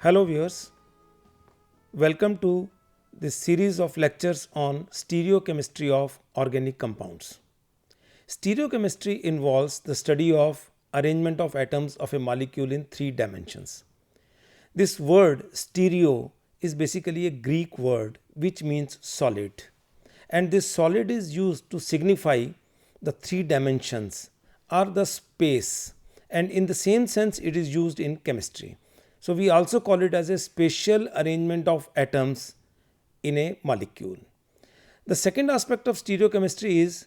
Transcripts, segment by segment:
Hello viewers, welcome to this series of lectures on stereochemistry of organic compounds. Stereochemistry involves the study of arrangement of atoms of a molecule in three dimensions. This word stereo is basically a Greek word which means solid, and this solid is used to signify the three dimensions or the space, and in the same sense it is used in chemistry. So we also call it as a spatial arrangement of atoms in a molecule. The second aspect of stereochemistry is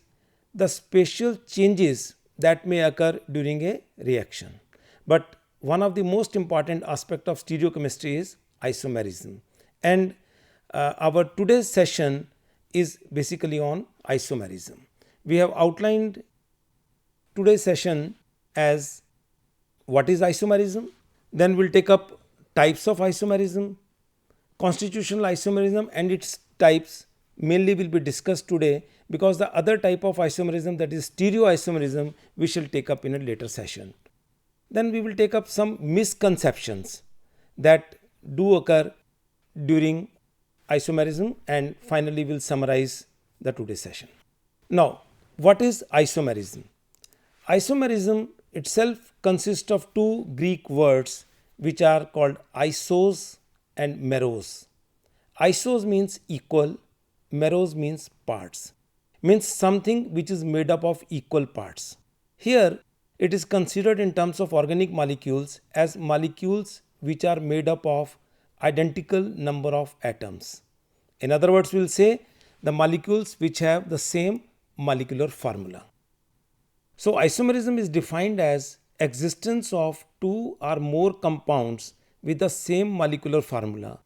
the spatial changes that may occur during a reaction. But one of the most important aspect of stereochemistry is isomerism. And our today's session is basically on isomerism. We have outlined today's session as what is isomerism, then we'll take up types of isomerism, constitutional isomerism and its types mainly will be discussed today, because the other type of isomerism, that is stereoisomerism, we shall take up in a later session. Then we will take up some misconceptions that do occur during isomerism, and finally we'll summarize the today's session. Now, what is isomerism? Isomerism itself consists of two Greek words which are called isos and meros. Isos means equal, meros means parts, means something which is made up of equal parts. Here it is considered in terms of organic molecules as molecules which are made up of identical number of atoms. In other words, we will say the molecules which have the same molecular formula. So isomerism is defined as existence of two or more compounds with the same molecular formula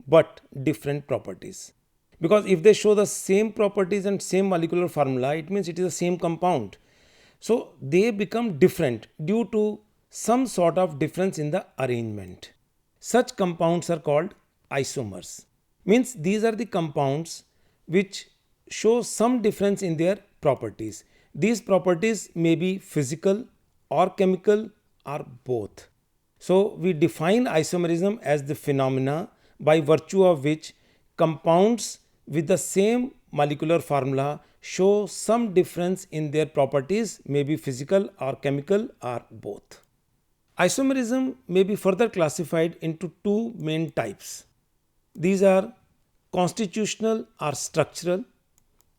but different properties. Because if they show the same properties and same molecular formula, it means it is the same compound. So they become different due to some sort of difference in the arrangement. Such compounds are called isomers. Means these are the compounds which show some difference in their properties. These properties may be physical or chemical or both. So we define isomerism as the phenomena by virtue of which compounds with the same molecular formula show some difference in their properties, may be physical or chemical or both. Isomerism may be further classified into two main types. These are constitutional or structural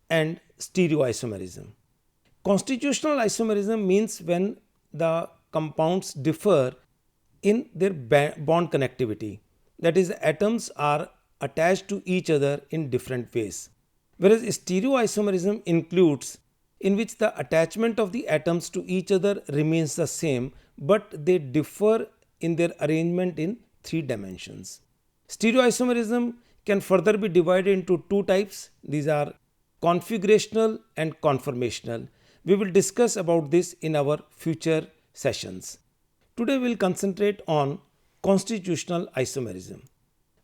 and stereoisomerism. Constitutional isomerism means when the compounds differ in their bond connectivity, that is, atoms are attached to each other in different ways. Whereas stereoisomerism includes in which the attachment of the atoms to each other remains the same, but they differ in their arrangement in three dimensions. Stereoisomerism can further be divided into two types. These are configurational and conformational. We will discuss about this in our future sessions. Today we will concentrate on constitutional isomerism.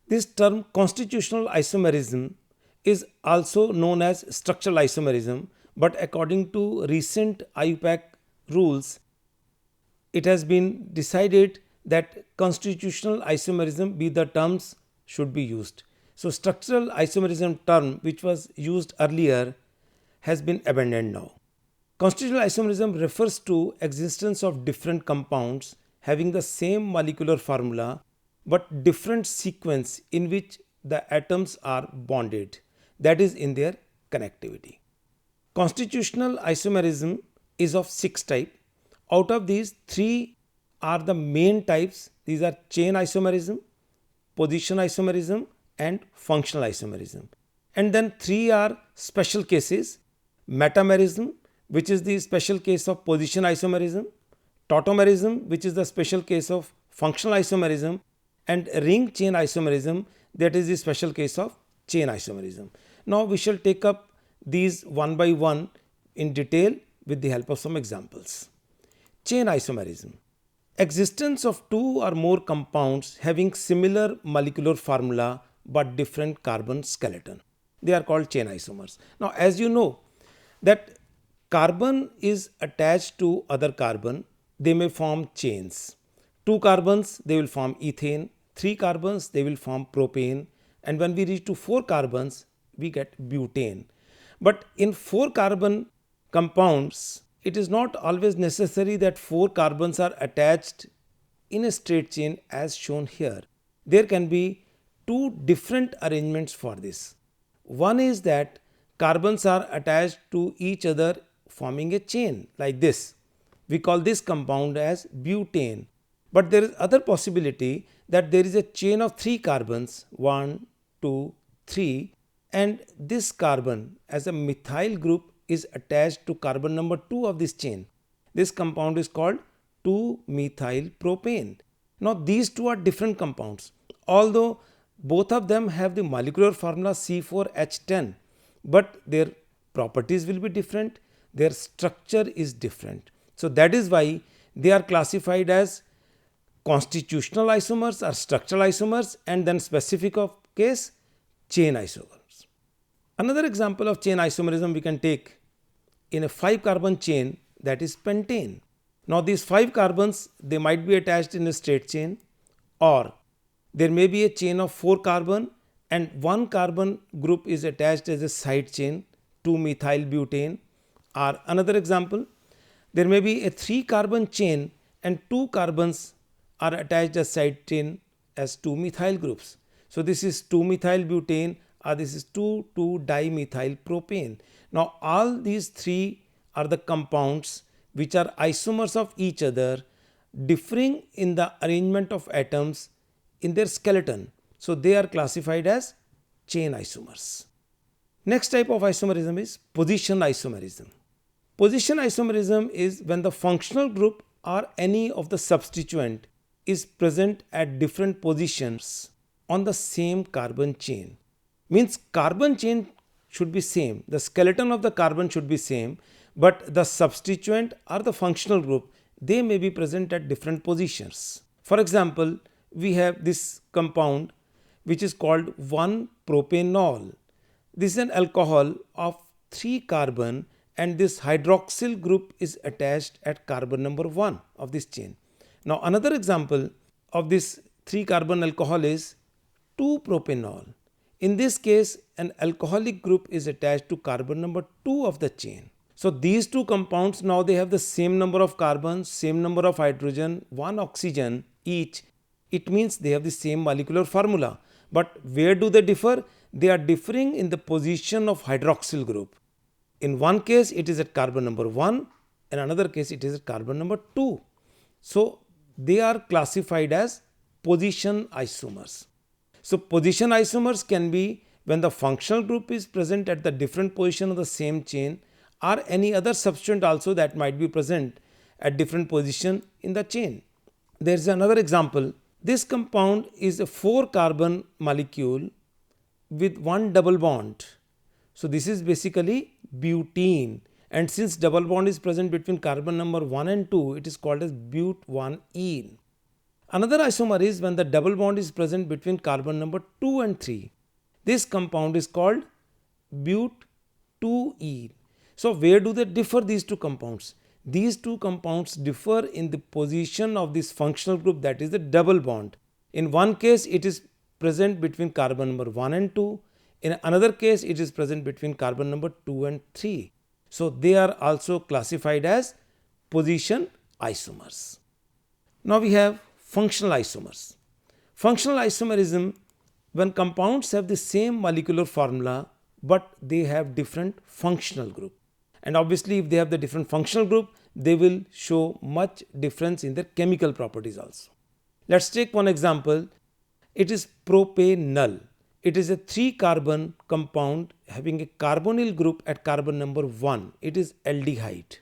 This term constitutional isomerism is also known as structural isomerism, but according to recent IUPAC rules, it has been decided that constitutional isomerism be the terms should be used. So structural isomerism term which was used earlier has been abandoned now. Constitutional isomerism refers to existence of different compounds having the same molecular formula but different sequence in which the atoms are bonded, that is, in their connectivity. Constitutional isomerism is of 6 types. Out of these, 3 are the main types. These are chain isomerism, position isomerism and functional isomerism. And then 3 are special cases: metamerism, which is the special case of position isomerism, tautomerism, which is the special case of functional isomerism, and ring chain isomerism, that is the special case of chain isomerism. Now we shall take up these one by one in detail with the help of some examples. Chain isomerism: existence of 2 or more compounds having similar molecular formula but different carbon skeleton. They are called chain isomers. Now as you know that carbon is attached to other carbon, they may form chains. 2 carbons, they will form ethane. 3 carbons, they will form propane, and when we reach to 4 carbons, we get butane. But in 4 carbon compounds, it is not always necessary that 4 carbons are attached in a straight chain as shown here. There can be two different arrangements for this. One is that carbons are attached to each other forming a chain like this. We call this compound as butane. But there is other possibility that there is a chain of 3 carbons, 1, 2, 3, and this carbon as a methyl group is attached to carbon number 2 of this chain. This compound is called 2-methyl propane. Now these two are different compounds, although both of them have the molecular formula C4H10, but their properties will be different, their structure is different. So that is why they are classified as constitutional isomers or structural isomers, and then specific of case chain isomers. Another example of chain isomerism we can take in a 5 carbon chain, that is pentane. Now these 5 carbons, they might be attached in a straight chain, or there may be a chain of 4 carbon and 1 carbon group is attached as a side chain, 2-methyl butane. Or another example, there may be a 3 carbon chain and 2 carbons are attached as side chain as 2-methyl groups. So this is 2-methyl butane, or this is 2,2-dimethyl propane. Now all these 3 are the compounds which are isomers of each other, differing in the arrangement of atoms in their skeleton. So they are classified as chain isomers. Next type of isomerism is position isomerism. Position isomerism is when the functional group or any of the substituent is present at different positions on the same carbon chain. Means carbon chain should be same, the skeleton of the carbon should be same, but the substituent or the functional group, they may be present at different positions. For example, we have this compound which is called 1-propanol. This is an alcohol of 3 carbon, and this hydroxyl group is attached at carbon number 1 of this chain. Now another example of this 3 carbon alcohol is 2-propanol. In this case, an alcoholic group is attached to carbon number 2 of the chain. So these two compounds, now they have the same number of carbons, same number of hydrogen, 1 oxygen each. It means they have the same molecular formula. But where do they differ? They are differing in the position of hydroxyl group. In one case it is at carbon number 1, in another case it is at carbon number 2. So they are classified as position isomers. So position isomers can be when the functional group is present at the different position of the same chain, or any other substituent also that might be present at different position in the chain. There is another example. This compound is a 4 carbon molecule with 1 double bond. So this is basically butene, and since double bond is present between carbon number 1 and 2, it is called as but1-ene. Another isomer is when the double bond is present between carbon number 2 and 3. This compound is called but2-ene. So where do they differ, these two compounds? These two compounds differ in the position of this functional group, that is the double bond. In one case it is present between carbon number 1 and 2. In another case it is present between carbon number 2 and 3. So they are also classified as position isomers. Now we have functional isomers. Functional isomerism, when compounds have the same molecular formula but they have different functional group. And obviously if they have the different functional group, they will show much difference in their chemical properties also. Let's take one example. It is propanol. It is a 3 carbon compound having a carbonyl group at carbon number 1. It is aldehyde.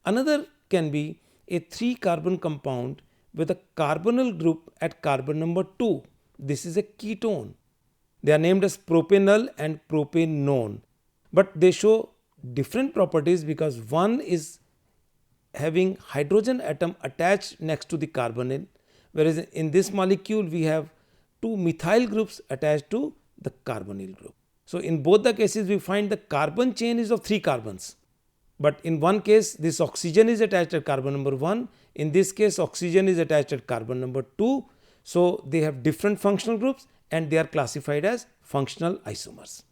Another can be a 3 carbon compound with a carbonyl group at carbon number 2. This is a ketone. They are named as propanol and propanone, but they show different properties because one is having hydrogen atom attached next to the carbonyl, whereas in this molecule we have 2 methyl groups attached to the carbonyl group. So in both the cases we find the carbon chain is of 3 carbons, but in one case this oxygen is attached at carbon number 1, in this case oxygen is attached at carbon number 2. So they have different functional groups and they are classified as functional isomers.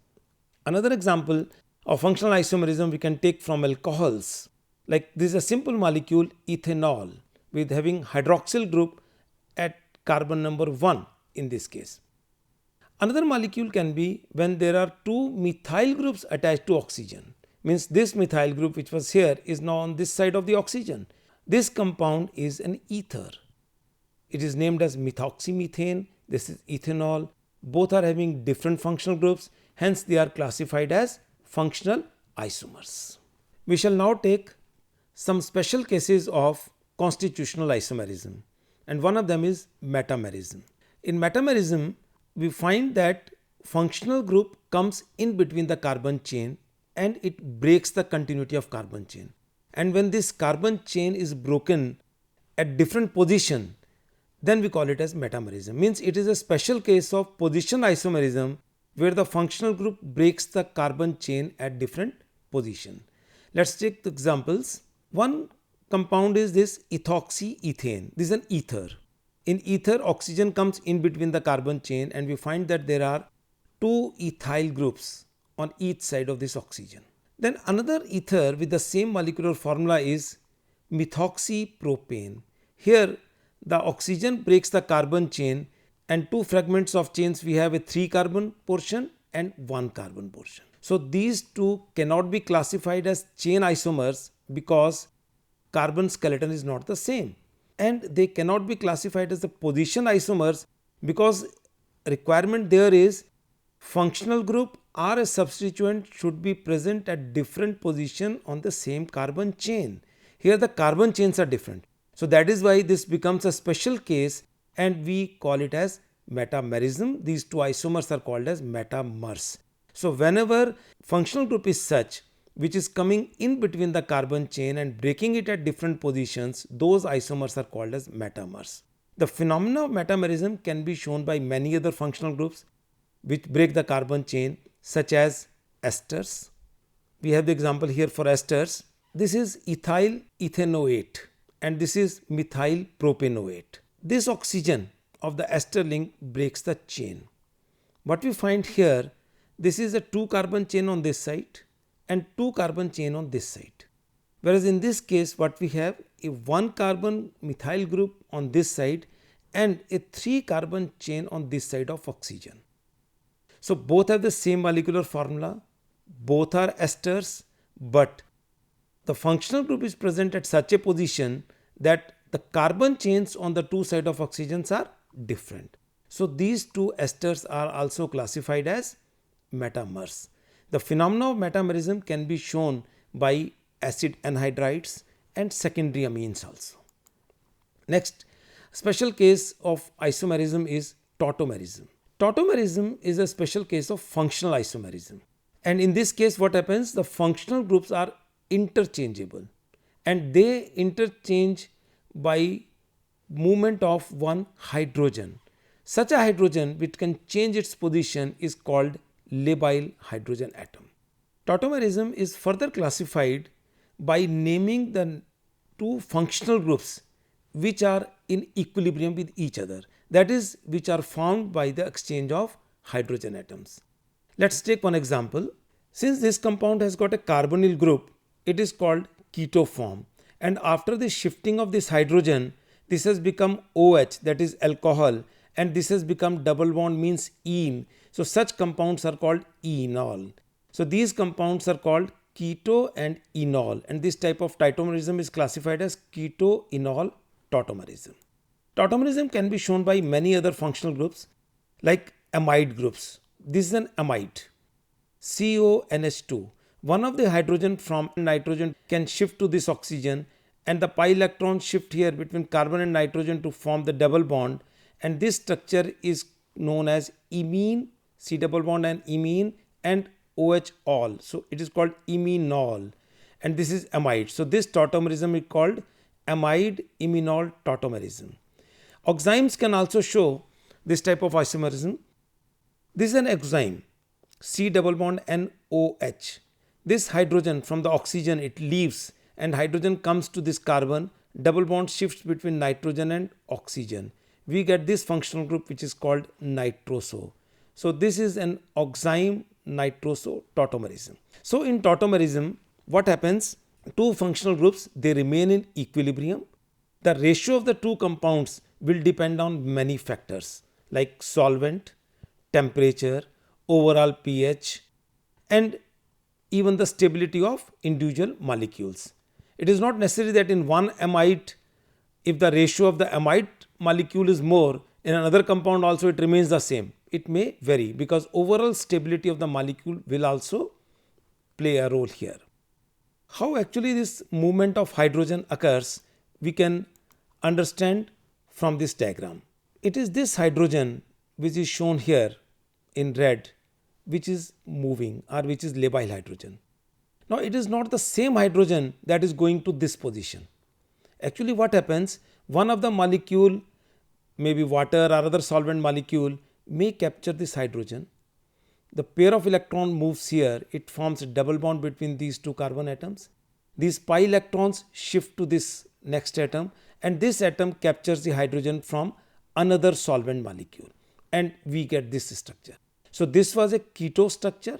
Another example of functional isomerism we can take from alcohols. Like this is a simple molecule ethanol with having hydroxyl group at carbon number 1 in this case. Another molecule can be when there are two methyl groups attached to oxygen. Means this methyl group which was here is now on this side of the oxygen. This compound is an ether. It is named as methoxymethane. This is ethanol. Both are having different functional groups. Hence they are classified as functional isomers. We shall now take some special cases of constitutional isomerism. And one of them is metamerism. In metamerism, we find that functional group comes in between the carbon chain and it breaks the continuity of carbon chain. And when this carbon chain is broken at different position, then we call it as metamerism. Means it is a special case of position isomerism where the functional group breaks the carbon chain at different position. Let's take the examples. One compound is this ethoxyethane. This is an ether. In ether, oxygen comes in between the carbon chain and we find that there are two ethyl groups on each side of this oxygen. Then another ether with the same molecular formula is methoxypropane. Here the oxygen breaks the carbon chain and two fragments of chains we have a 3 carbon portion and 1 carbon portion. So these two cannot be classified as chain isomers because carbon skeleton is not the same, and they cannot be classified as the position isomers because requirement there is functional group or a substituent should be present at different position on the same carbon chain. Here the carbon chains are different. So that is why this becomes a special case and we call it as metamerism. These two isomers are called as metamers. So whenever functional group is such which is coming in between the carbon chain and breaking it at different positions, those isomers are called as metamers. The phenomena of metamerism can be shown by many other functional groups which break the carbon chain, such as esters. We have the example here for esters. This is ethyl ethanoate and this is methyl propanoate. This oxygen of the ester link breaks the chain. What we find here, this is a 2 carbon chain on this side and 2 carbon chain on this side. Whereas in this case what we have a 1 carbon methyl group on this side and a 3 carbon chain on this side of oxygen. So both have the same molecular formula, both are esters, but the functional group is present at such a position that the carbon chains on the two sides of oxygens are different. So these two esters are also classified as metamers. The phenomena of metamerism can be shown by acid anhydrides and secondary amines also. Next, special case of isomerism is tautomerism. Tautomerism is a special case of functional isomerism. And in this case what happens? The functional groups are interchangeable and they interchange by movement of one hydrogen. Such a hydrogen which can change its position is called labile hydrogen atom. Tautomerism is further classified by naming the two functional groups which are in equilibrium with each other, that is, which are formed by the exchange of hydrogen atoms. Let's take one example. Since this compound has got a carbonyl group, it is called keto form, and after the shifting of this hydrogen, this has become OH, that is alcohol, and this has become double bond means ene. So such compounds are called enol. So these compounds are called keto and enol, and this type of tautomerism is classified as keto-enol tautomerism. Tautomerism can be shown by many other functional groups like amide groups. This is an amide, CONH2. One of the hydrogen from nitrogen can shift to this oxygen and the pi electron shift here between carbon and nitrogen to form the double bond, and this structure is known as imine, C double bond and imine, and OH all. So it is called iminol, and this is amide. So this tautomerism is called amide iminol tautomerism. Oximes can also show this type of isomerism. This is an oxime, C double bond and OH. This hydrogen from the oxygen it leaves and hydrogen comes to this carbon, double bond shifts between nitrogen and oxygen. we get this functional group which is called nitroso. So this is an oxime nitroso tautomerism. So in tautomerism, what happens? Two functional groups, they remain in equilibrium. The ratio of the two compounds will depend on many factors like solvent, temperature, overall pH, and even the stability of individual molecules. It is not necessary that in one amide, if the ratio of the amide molecule is more, in another compound also it remains the same. It may vary because overall stability of the molecule will also play a role here. How actually this movement of hydrogen occurs, we can understand from this diagram. It is this hydrogen which is shown here in red, which is moving or which is labile hydrogen. Now it is not the same hydrogen that is going to this position. Actually what happens, one of the molecule, maybe water or other solvent molecule, may capture this hydrogen. The pair of electron moves here, it forms a double bond between these two carbon atoms. These pi electrons shift to this next atom, and this atom captures the hydrogen from another solvent molecule, and we get this structure. So this was a keto structure,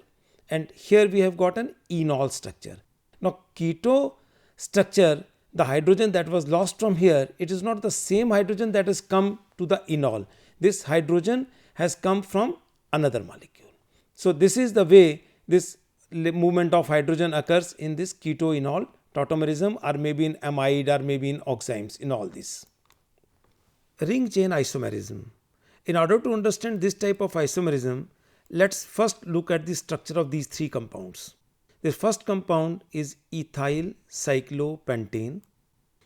and here we have got an enol structure. Now keto structure, the hydrogen that was lost from here, it is not the same hydrogen that has come to the enol. This hydrogen has come from another molecule. So this is the way this movement of hydrogen occurs in this keto enol tautomerism, or maybe in amide, or maybe in oximes, in all this. Ring chain isomerism. In order to understand this type of isomerism, let's first look at the structure of these three compounds. The first compound is ethyl cyclopentane.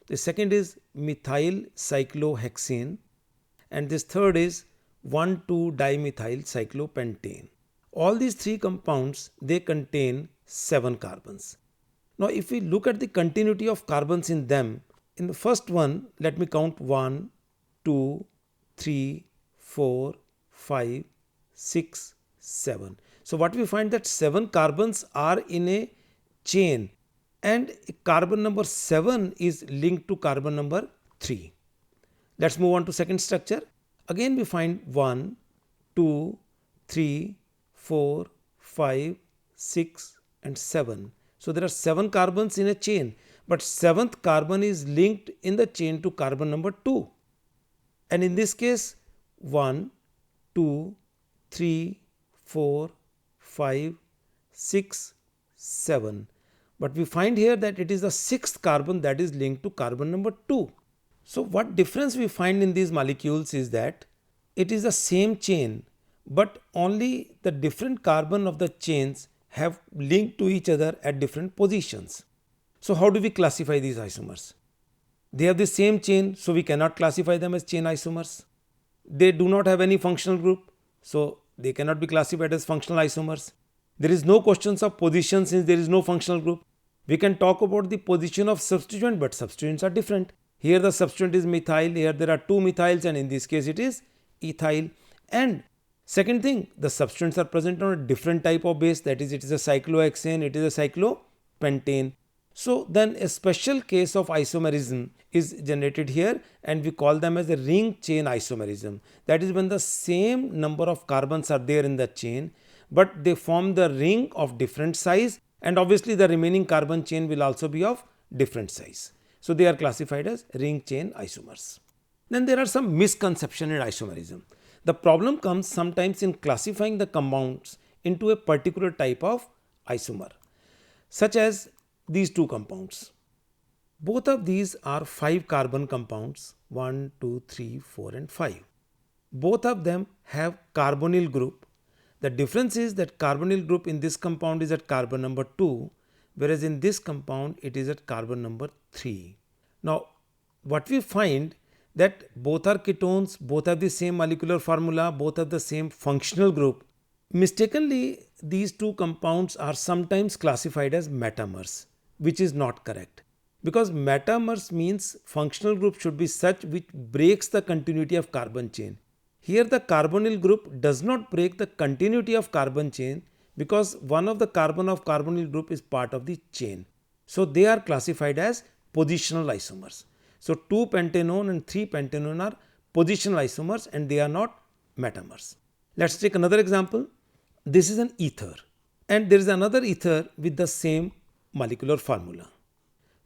The second is methyl cyclohexane, and this third is 1,2-dimethyl cyclopentane. All these three compounds, they contain 7 carbons. Now if we look at the continuity of carbons in them, in the first one, let me count 1, 2, 3, 4, 5, 6, 7. So what we find that 7 carbons are in a chain, and carbon number 7 is linked to carbon number 3. Let's move on to second structure. Again we find 1, 2, 3, 4, 5, 6 and 7. So there are 7 carbons in a chain, but 7th carbon is linked in the chain to carbon number 2. And in this case 1, 2, 3, 4, 5, 6, 7. But we find here that it is the 6th carbon that is linked to carbon number 2. So what difference we find in these molecules is that it is the same chain, but only the different carbon of the chains have linked to each other at different positions. So how do we classify these isomers? They have the same chain, so we cannot classify them as chain isomers. They do not have any functional group, so they cannot be classified as functional isomers. There is no questions of position since there is no functional group. We can talk about the position of substituent, but substituents are different. Here the substituent is methyl, here there are 2 methyls, and in this case it is ethyl. And second thing, the substituents are present on a different type of base, that is, it is a cyclohexane, it is a cyclopentane. So then a special case of isomerism is generated here, and we call them as a ring chain isomerism. That is when the same number of carbons are there in the chain, but they form the ring of different size, and obviously the remaining carbon chain will also be of different size. So they are classified as ring chain isomers. Then there are some misconceptions in isomerism. The problem comes sometimes in classifying the compounds into a particular type of isomer, such as these two compounds. Both of these are 5 carbon compounds, 1, 2, 3, 4 and 5. Both of them have carbonyl group. The difference is that carbonyl group in this compound is at carbon number 2, whereas in this compound it is at carbon number 3. Now what we find that both are ketones, both have the same molecular formula, both have the same functional group. Mistakenly, these two compounds are sometimes classified as metamers, which is not correct. Because metamers means functional group should be such which breaks the continuity of carbon chain. Here the carbonyl group does not break the continuity of carbon chain because one of the carbon of carbonyl group is part of the chain. So they are classified as positional isomers. So 2-pentanone and 3-pentanone are positional isomers and they are not metamers. Let's take another example. This is an ether and there is another ether with the same molecular formula.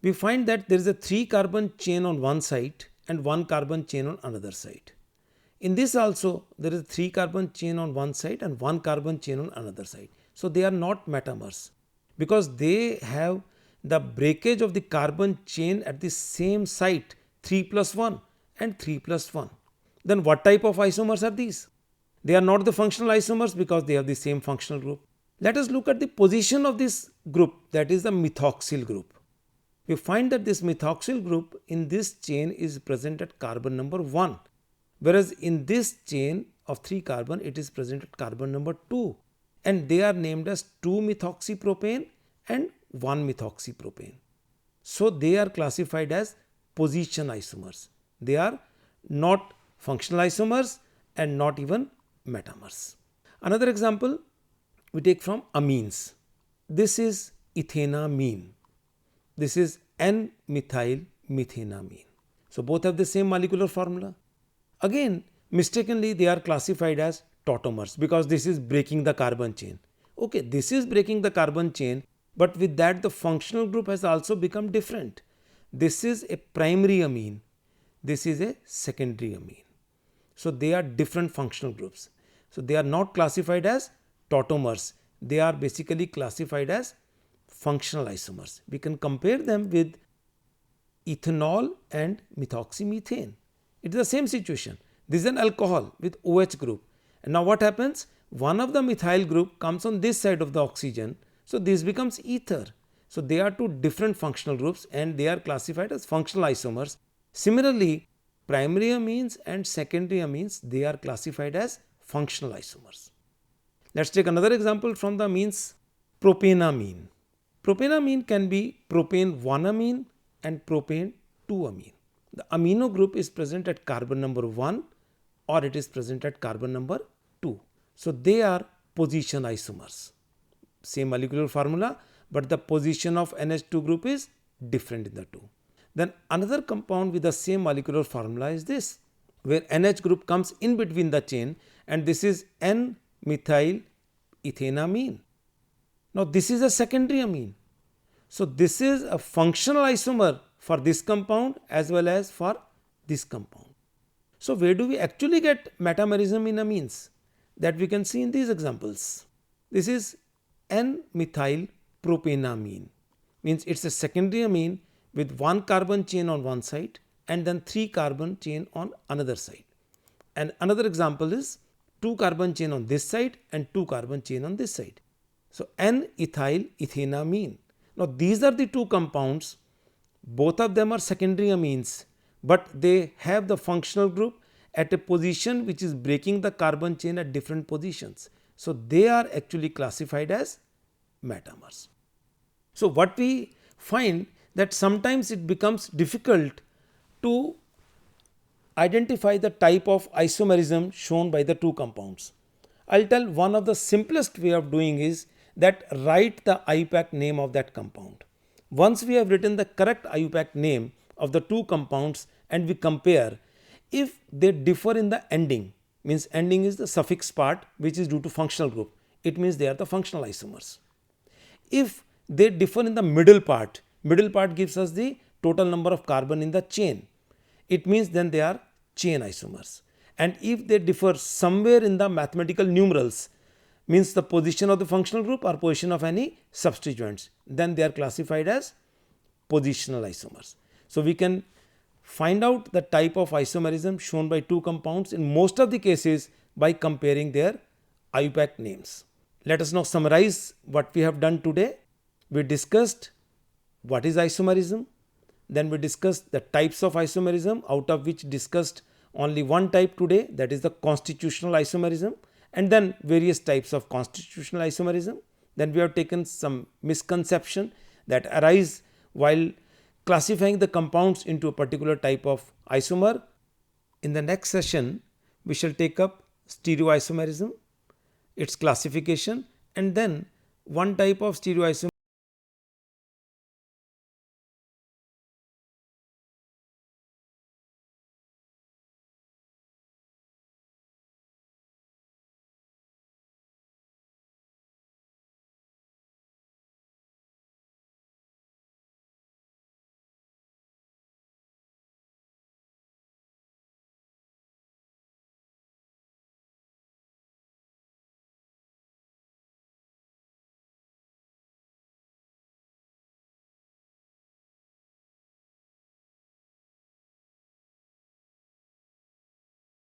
We find that there is a 3 carbon chain on one side and 1 carbon chain on another side. In this also there is a 3 carbon chain on one side and 1 carbon chain on another side. So they are not metamers because they have the breakage of the carbon chain at the same site 3 plus 1 and 3 plus 1. Then what type of isomers are these? They are not the functional isomers because they have the same functional group. Let us look at the position of this group, that is the methoxyl group. We find that this methoxyl group in this chain is present at carbon number 1, whereas in this chain of 3 carbon it is present at carbon number 2, and they are named as 2-methoxypropane and 1-methoxypropane. So they are classified as position isomers. They are not functional isomers and not even metamers. Another example we take from amines. This is ethanamine. This is N-methyl methanamine. So both have the same molecular formula. Again, mistakenly they are classified as tautomers because this is breaking the carbon chain. Okay, this is breaking the carbon chain, but with that the functional group has also become different. This is a primary amine. This is a secondary amine. So they are different functional groups. So they are not classified as tautomers. They are basically classified as functional isomers. We can compare them with ethanol and methoxymethane. It is the same situation. This is an alcohol with OH group. And now what happens? One of the methyl group comes on this side of the oxygen. So this becomes ether. So they are two different functional groups and they are classified as functional isomers. Similarly, primary amines and secondary amines, they are classified as functional isomers. Let's take another example from the amines, propanamine. Propanamine can be propane 1-amine and propane 2-amine. The amino group is present at carbon number 1 or it is present at carbon number 2. So they are position isomers. Same molecular formula, but the position of NH2 group is different in the two. Then another compound with the same molecular formula is this, where NH group comes in between the chain, and this is N-methyl ethanamine. Now this is a secondary amine. So this is a functional isomer for this compound as well as for this compound. So where do we actually get metamerism in amines? That we can see in these examples. This is N-methyl propanamine, means it's a secondary amine with 1 carbon chain on one side and then 3 carbon chain on another side. And another example is 2 carbon chain on this side and 2 carbon chain on this side. So N-ethyl ethanamine. Now these are the two compounds. Both of them are secondary amines, but they have the functional group at a position which is breaking the carbon chain at different positions. So they are actually classified as metamers. So what we find that sometimes it becomes difficult to identify the type of isomerism shown by the two compounds. I'll tell one of the simplest way of doing is that write the IUPAC name of that compound. Once we have written the correct IUPAC name of the two compounds and we compare, if they differ in the ending, means ending is the suffix part which is due to functional group, it means they are the functional isomers. If they differ in the middle part gives us the total number of carbon in the chain, it means then they are chain isomers. And if they differ somewhere in the mathematical numerals, means the position of the functional group or position of any substituents, then they are classified as positional isomers. So we can find out the type of isomerism shown by two compounds in most of the cases by comparing their IUPAC names. Let us now summarize what we have done today. We discussed what is isomerism, then we discussed the types of isomerism, out of which discussed only one type today, that is the constitutional isomerism, and then various types of constitutional isomerism. Then we have taken some misconception that arise while classifying the compounds into a particular type of isomer. In the next session, we shall take up stereoisomerism, its classification, and then one type of stereoisomer